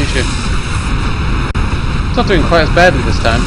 issue. It's not doing quite as badly this time.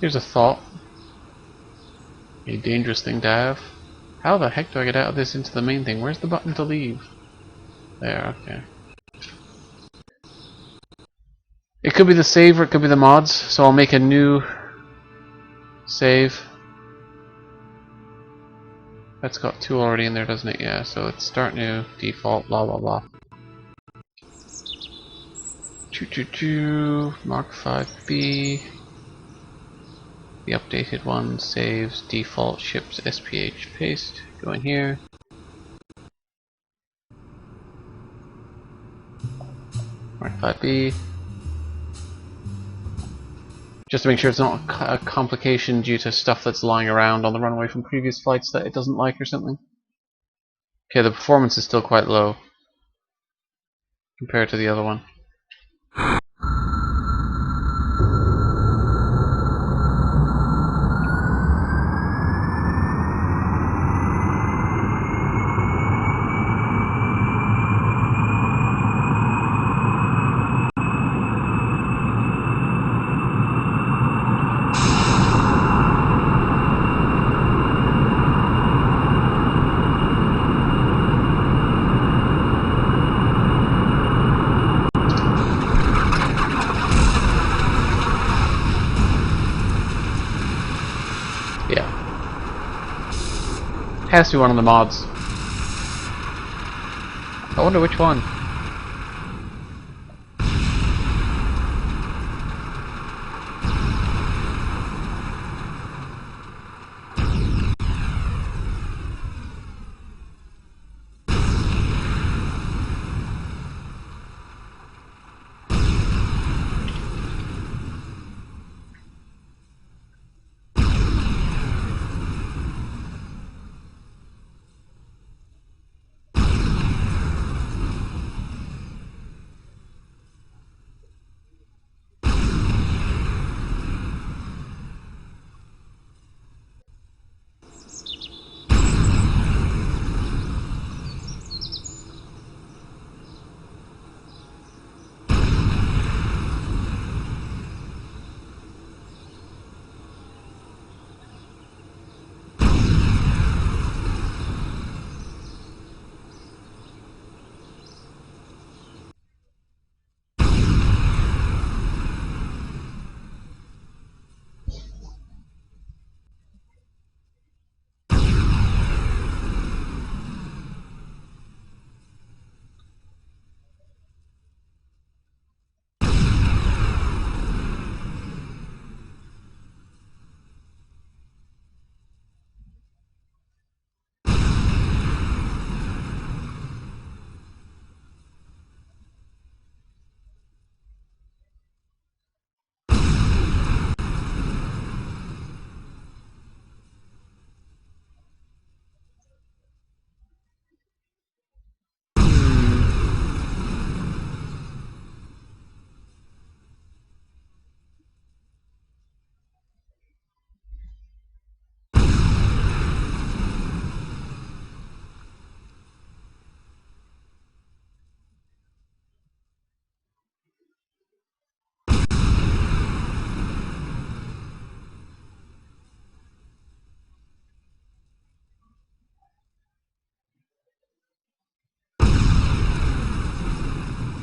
Here's a thought. A dangerous thing to have. How the heck do I get out of this into the main thing? Where's the button to leave? There, okay. It could be the save or it could be the mods, so I'll make a new save. That's got 2 already in there, doesn't it? Yeah, so let's start new, default, blah blah blah. Mark 5B. The updated one saves default ships SPH paste. Go in here. Mark 5B. Just to make sure it's not a complication due to stuff that's lying around on the runway from previous flights that it doesn't like or something. Okay, the performance is still quite low compared to the other one. Yeah. Has to be one of the mods. I wonder which one.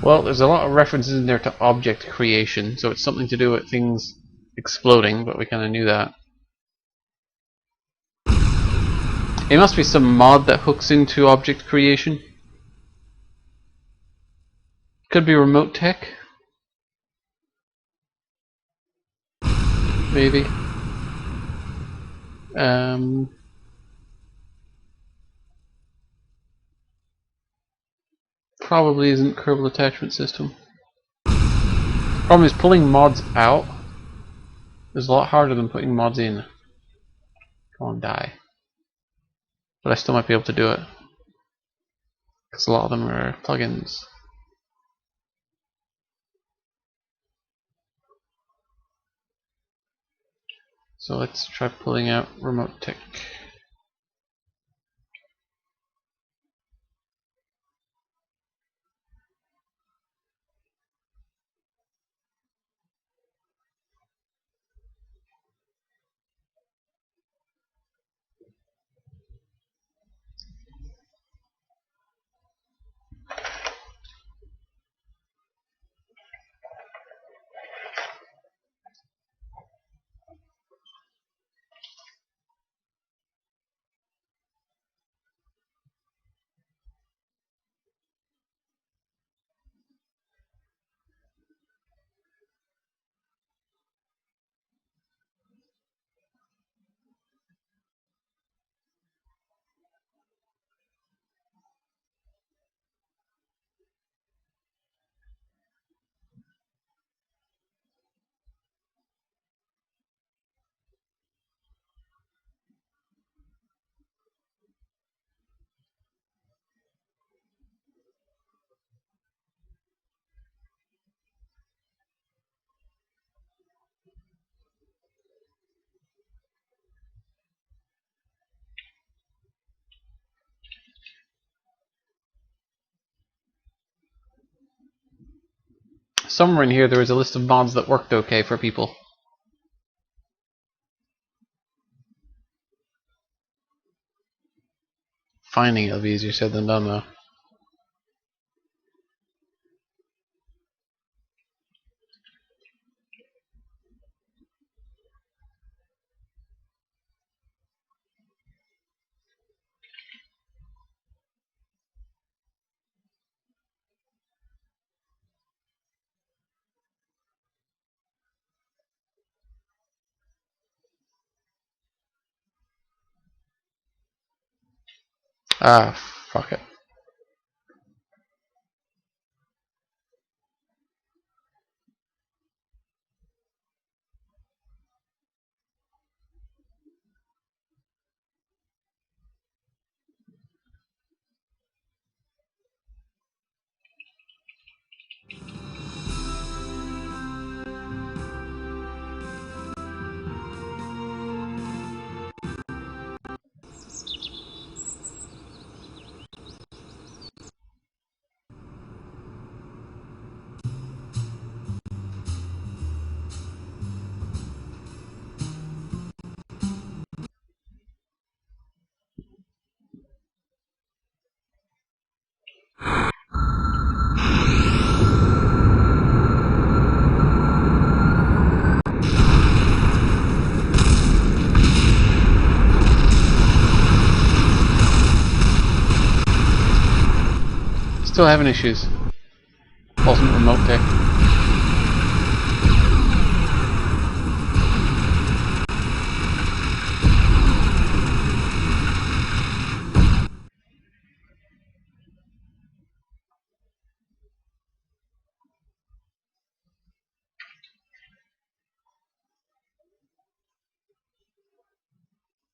Well, there's a lot of references in there to object creation, so it's something to do with things exploding, but we kind of knew that. It must be some mod that hooks into object creation. Could be remote tech. Maybe. probably isn't curl attachment system. Problem is pulling mods out is a lot harder than putting mods in. Come on, die. But I still might be able to do it. Because a lot of them are plugins. So let's try pulling out remote tick. Somewhere in here there is a list of mods that worked okay for people. Finding it'll be easier said than done though. Ah, fuck it. Still having issues. Ultimate remote tick.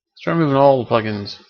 Let's try removing all the plugins.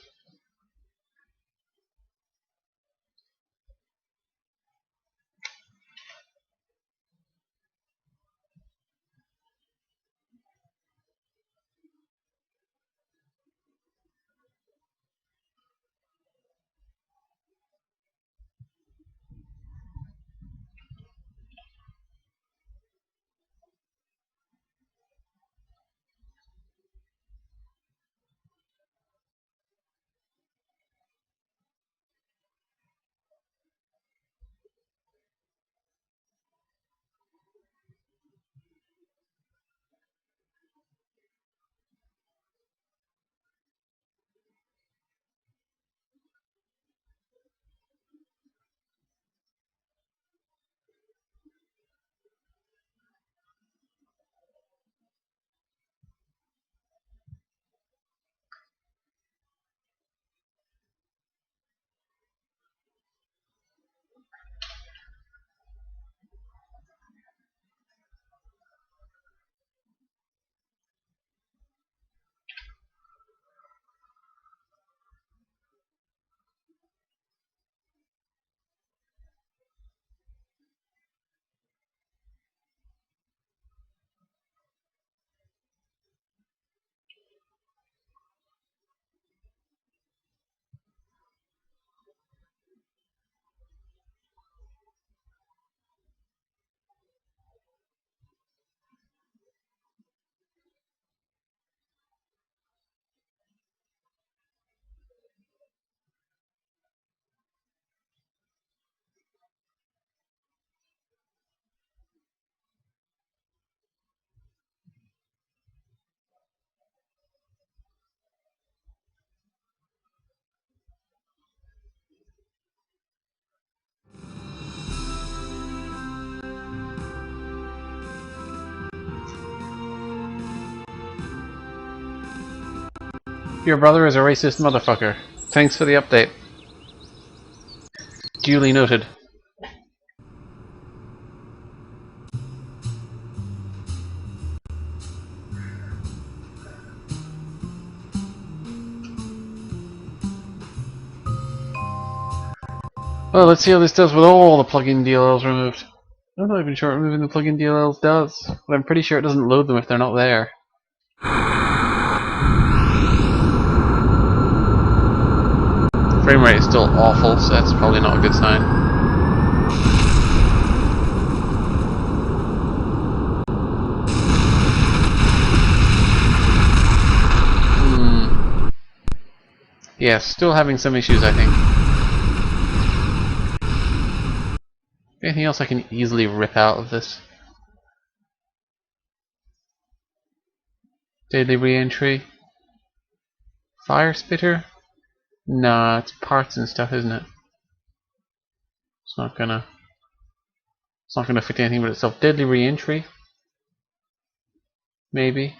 Your brother is a racist motherfucker. Thanks for the update. Duly noted. Well, let's see how this does with all the plugin DLLs removed. I'm not even sure what removing the plugin DLLs does, but I'm pretty sure it doesn't load them if they're not there. Frame rate is still awful, so that's probably not a good sign. Yeah, still having some issues, I think. Anything else I can easily rip out of this? Daily re-entry? Fire spitter? Nah, it's parts and stuff, isn't it? It's not gonna affect anything but itself. Deadly re-entry? Maybe.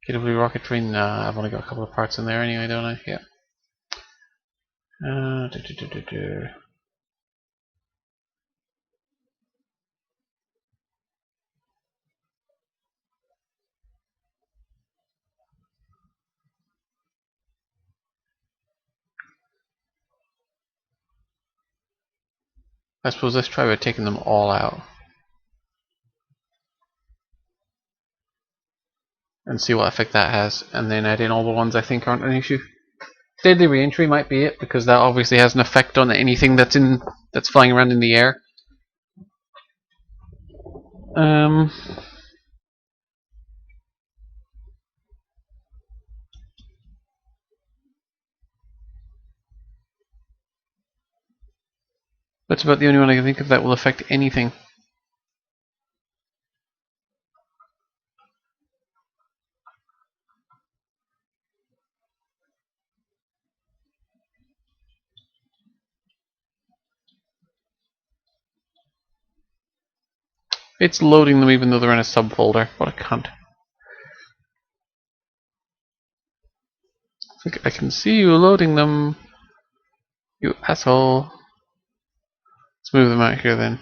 KW rocket train? Nah, I've only got a couple of parts in there anyway, don't I? Yeah. Uh, do, do, do, do, do. I suppose let's try by taking them all out and see what effect that has, and then add in all the ones I think aren't an issue. Deadly re-entry might be it, because that obviously has an effect on anything that's flying around in the air. That's about the only one I can think of that will affect anything. It's loading them even though they're in a subfolder. What a cunt. I can see you loading them. You asshole. Let's move them out here then.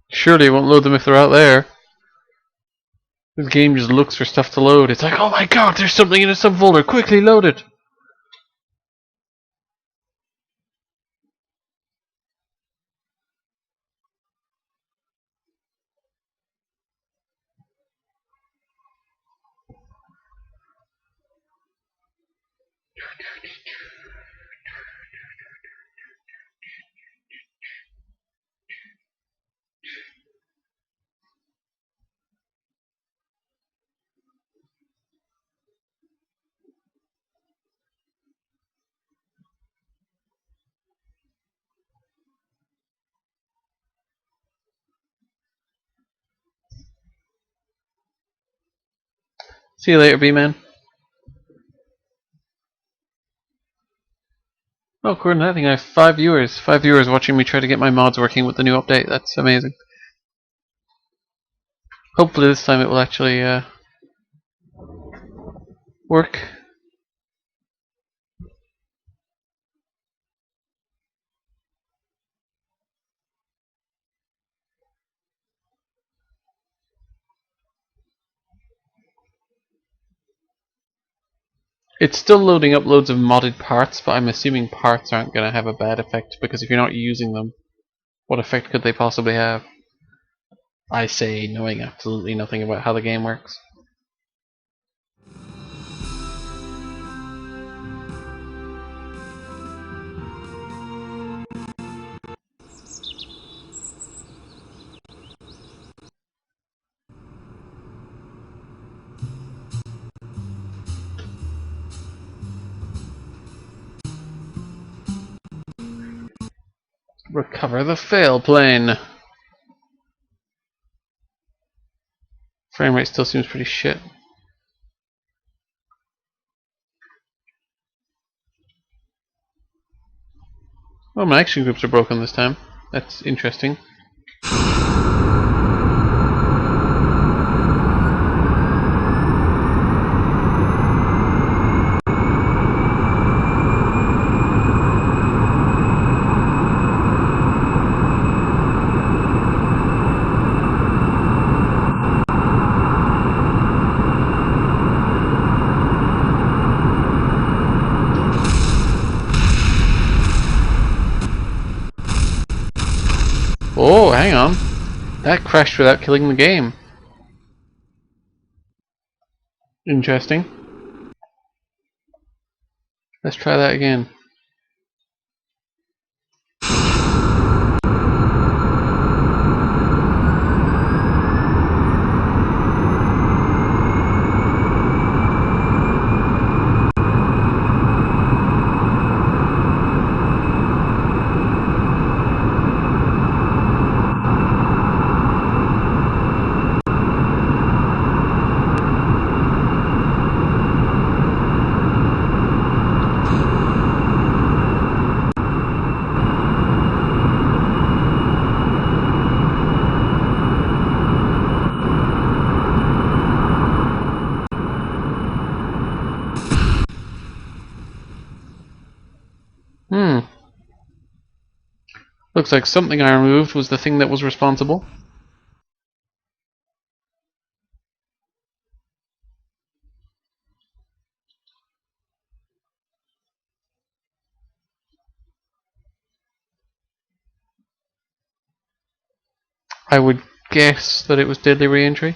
Surely it won't load them if they're out there. This game just looks for stuff to load. It's like, oh my god, there's something in a subfolder. Quickly load it. See you later, B-Man. Oh, according to that thing, I have 5 viewers. 5 viewers watching me try to get my mods working with the new update. That's amazing. Hopefully this time it will actually work. It's still loading up loads of modded parts, but I'm assuming parts aren't going to have a bad effect, because if you're not using them, what effect could they possibly have? I say, knowing absolutely nothing about how the game works. Recover the fail plane. Frame rate still seems pretty shit. Oh, my action groups are broken this time. That's interesting. Oh, hang on. That crashed without killing the game. Interesting. Let's try that again. Hmm. Looks like something I removed was the thing that was responsible. I would guess that it was deadly re-entry.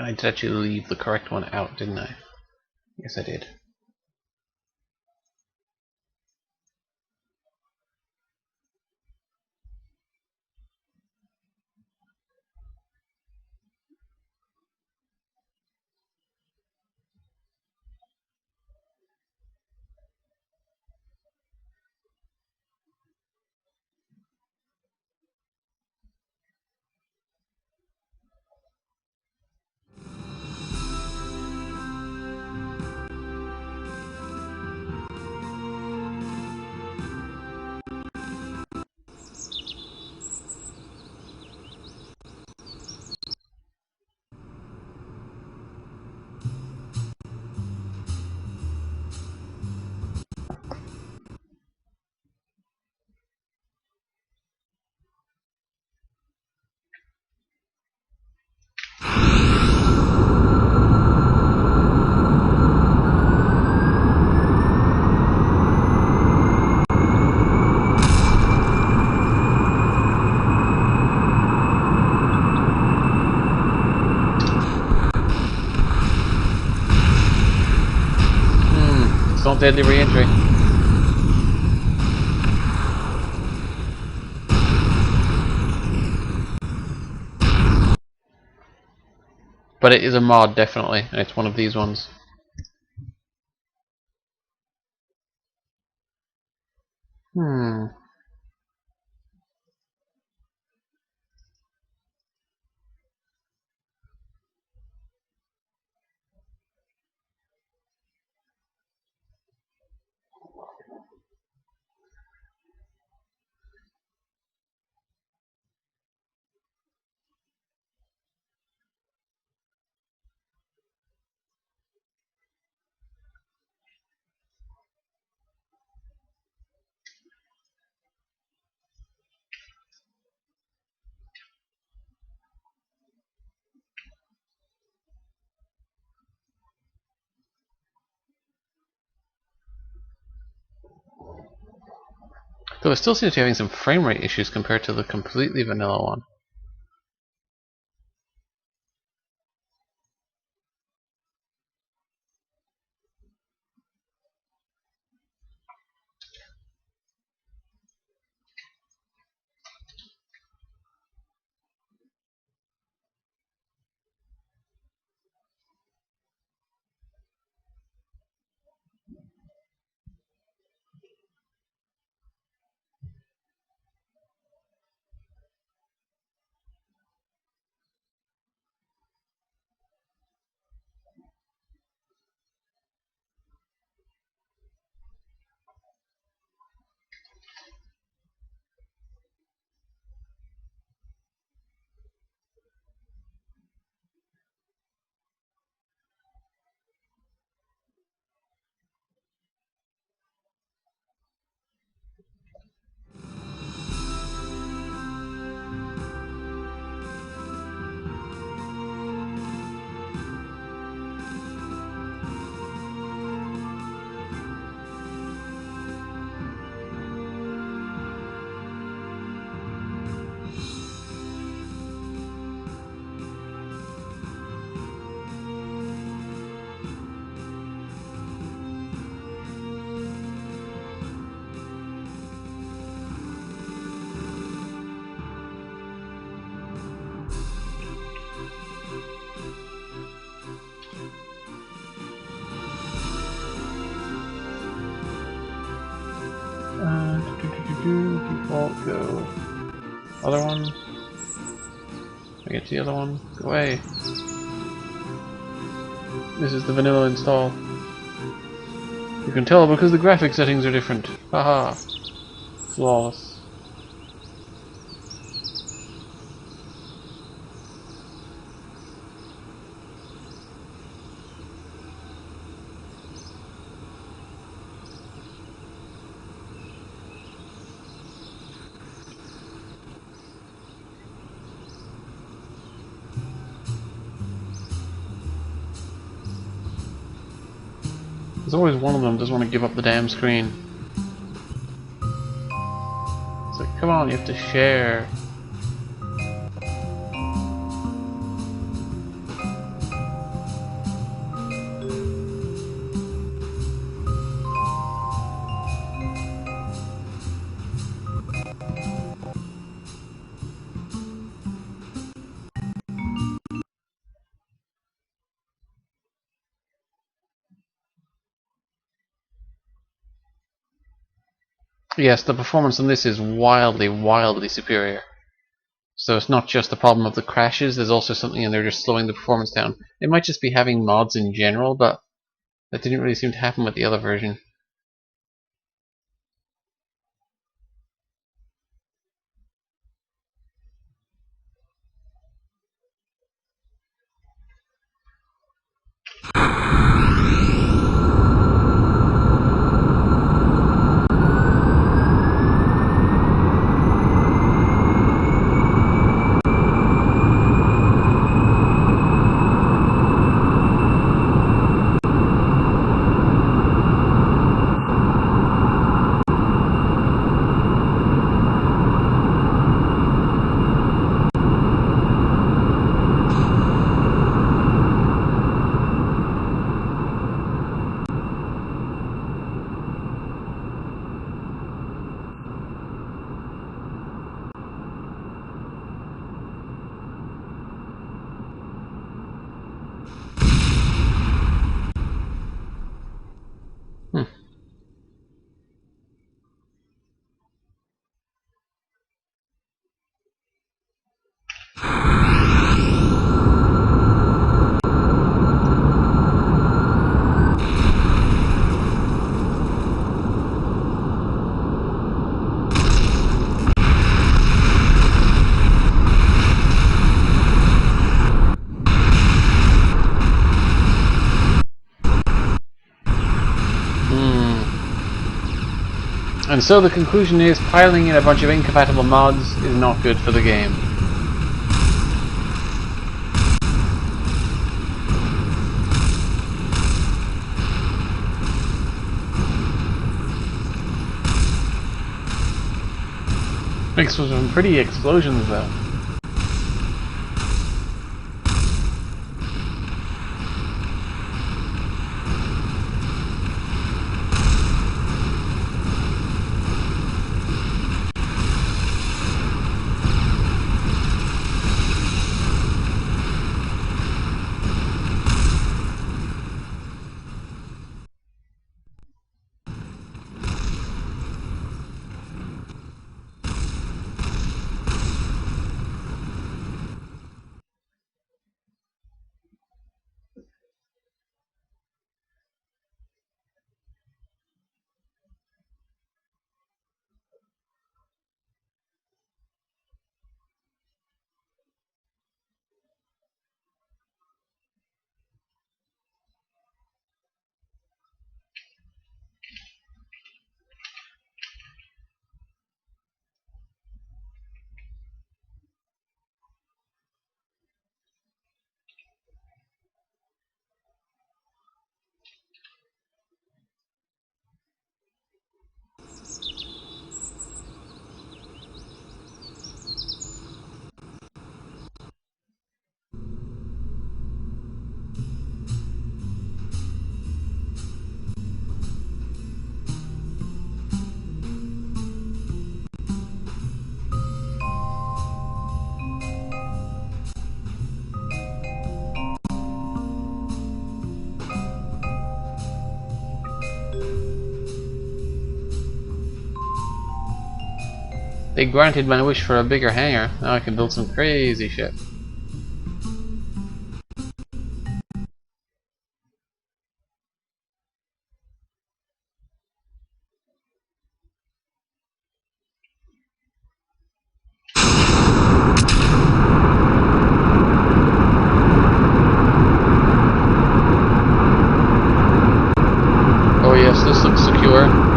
I did actually leave the correct one out, didn't I? Yes, I did. It's not deadly re-entry. But it is a mod, definitely, and it's one of these ones. Hmm. Though it still seems to be having some frame rate issues compared to the completely vanilla one. Default, go. Other one. I get the other one. Go away. This is the vanilla install. You can tell because the graphic settings are different. Haha. Flawless. There's always one of them doesn't want to give up the damn screen. It's like, come on, you have to share. Yes, the performance on this is wildly, wildly superior. So it's not just the problem of the crashes, there's also something in there just slowing the performance down. It might just be having mods in general, but that didn't really seem to happen with the other version. And so the conclusion is piling in a bunch of incompatible mods is not good for the game. Makes for some pretty explosions though. They granted my wish for a bigger hangar. Now I can build some crazy shit. Oh yes, this looks secure.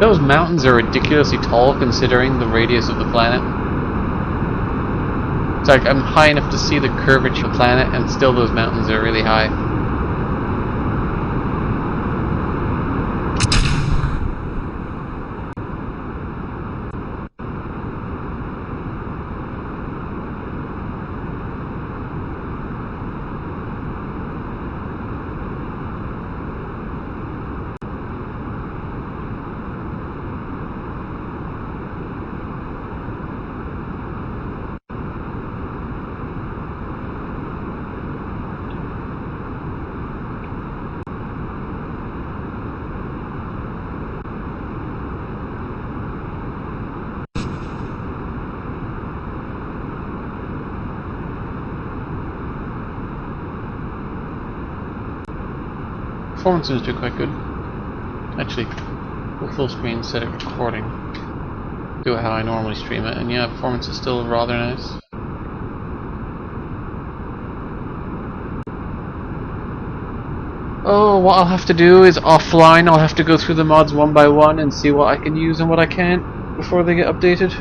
Those mountains are ridiculously tall considering the radius of the planet. It's like I'm high enough to see the curvature of the planet and still those mountains are really high. Performance seems to be quite good. Actually, go full screen, set it recording. Do it how I normally stream it, and yeah, performance is still rather nice. Oh, what I'll have to do is offline, I'll have to go through the mods one by one and see what I can use and what I can't before they get updated.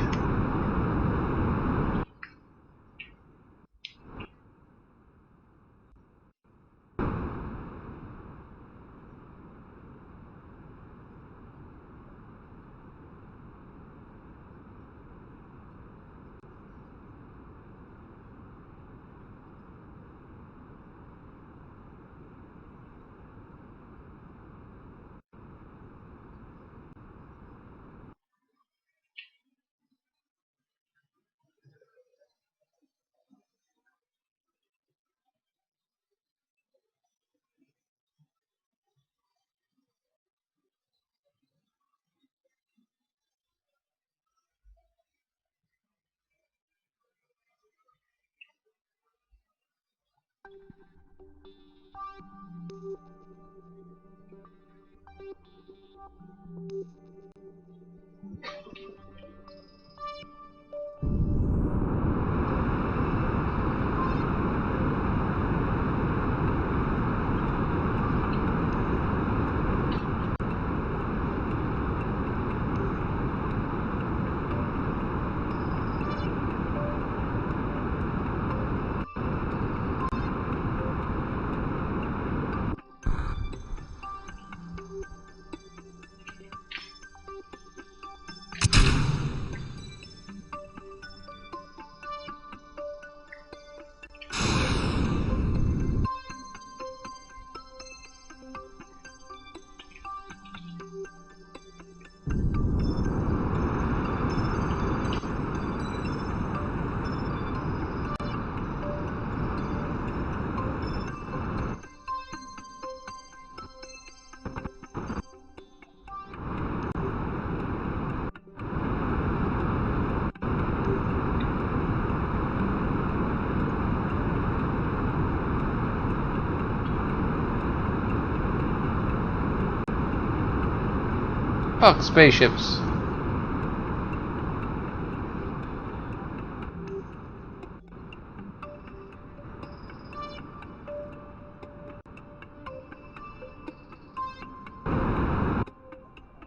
Fuck spaceships.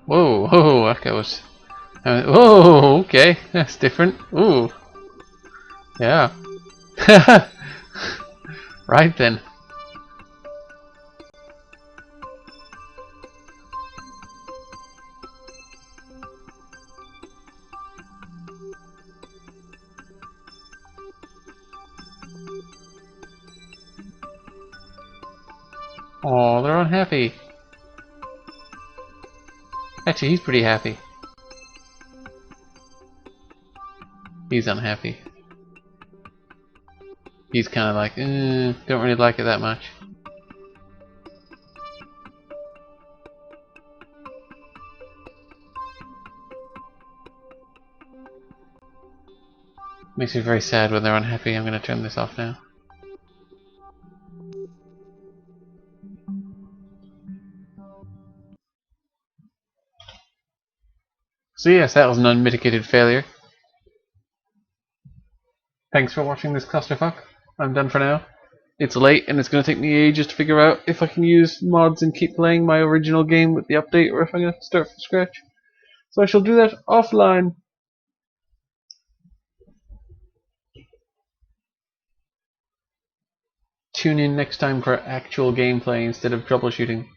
Whoa, whoa, that goes. Whoa, okay, that's different. Ooh, yeah. Right then. Oh, they're unhappy. Actually, he's pretty happy. He's unhappy. He's kind of like, don't really like it that much. Makes me very sad when they're unhappy. I'm going to turn this off now. So yes, that was an unmitigated failure. Thanks for watching this clusterfuck. I'm done for now. It's late and it's going to take me ages to figure out if I can use mods and keep playing my original game with the update or if I'm going to start from scratch. So I shall do that offline. Tune in next time for actual gameplay instead of troubleshooting.